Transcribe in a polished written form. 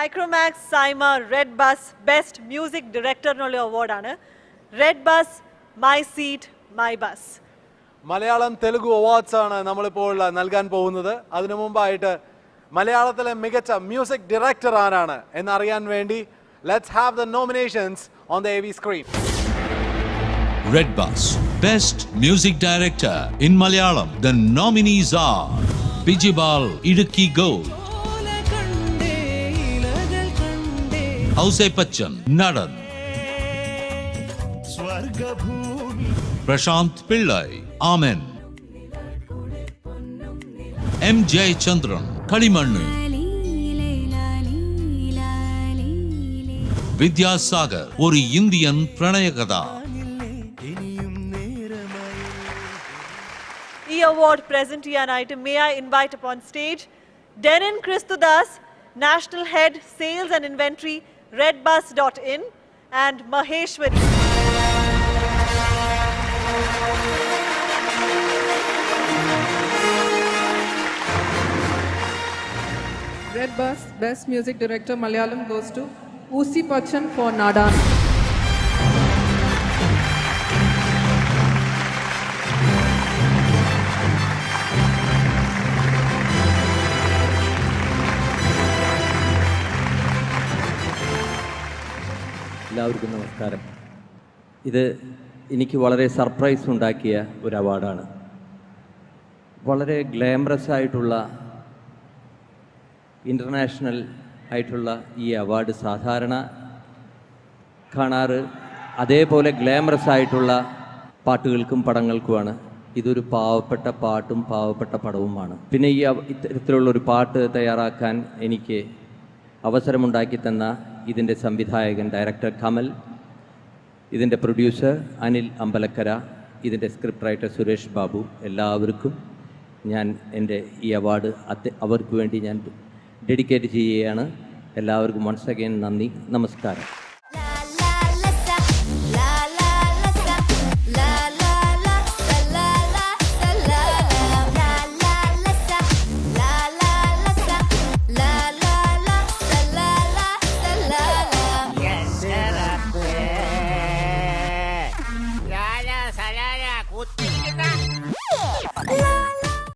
Micromax Saima Red Bus Best Music Director എന്നുള്ള അവാർഡാണ്. Red bus my seat my bus. Malayalam Telugu awards ആണ് നമ്മളിപ്പോൾ നൽകാൻ പോകുന്നത്. അതിനു മുമ്പായിട്ട് മലയാളത്തിലെ മികച്ച മ്യൂസിക് ഡയറക്ടർ ആരാണ് എന്നറിയാൻ വേണ്ടി let's have the nominations on the AV screen. Red Bus Best Music Director in Malayalam. The nominees are Bijibal Idukki Gold, House Pachan Nadan, Prashant Pillai Amen, M.J. Chandran Kalimannu, Vidya Sagar ഒരു Indian പ്രണയകഥ. ഈ award present ചെയ്യാനായിട്ട് may I invite upon stage Denin Christudas, National Head Sales and Inventory redbus.in and Maheshwari. Red Bus Best Music Director Malayalam goes to Usi Pachan for Nadan. എല്ലാവർക്കും നമസ്കാരം. ഇത് എനിക്ക് വളരെ surprise ഉണ്ടാക്കിയ ഒരു അവാർഡാണ്. വളരെ ഗ്ലാമറസ് ആയിട്ടുള്ള ഇൻ്റർനാഷണൽ ആയിട്ടുള്ള ഈ അവാർഡ് സാധാരണ കാണാറ് അതേപോലെ ഗ്ലാമറസ് ആയിട്ടുള്ള പാട്ടുകൾക്കും പടങ്ങൾക്കുമാണ്. ഇതൊരു പാവപ്പെട്ട പാട്ടും പാവപ്പെട്ട പടവുമാണ്. പിന്നെ ഈ ഇത്തരത്തിലുള്ളൊരു പാട്ട് തയ്യാറാക്കാൻ എനിക്ക് അവസരമുണ്ടാക്കി തന്ന ഇതിൻ്റെ സംവിധായകൻ ഡയറക്ടർ കമൽ, ഇതിൻ്റെ പ്രൊഡ്യൂസർ അനിൽ അമ്പലക്കര, ഇതിൻ്റെ സ്ക്രിപ്റ്റ് റൈറ്റർ സുരേഷ് ബാബു, എല്ലാവർക്കും ഞാൻ എൻ്റെ ഈ അവാർഡ് അവർക്ക് വേണ്ടി ഞാൻ ഡെഡിക്കേറ്റ് ചെയ്യുകയാണ്. എല്ലാവർക്കും വൺസ് അഗൈൻ നന്ദി, നമസ്കാരം.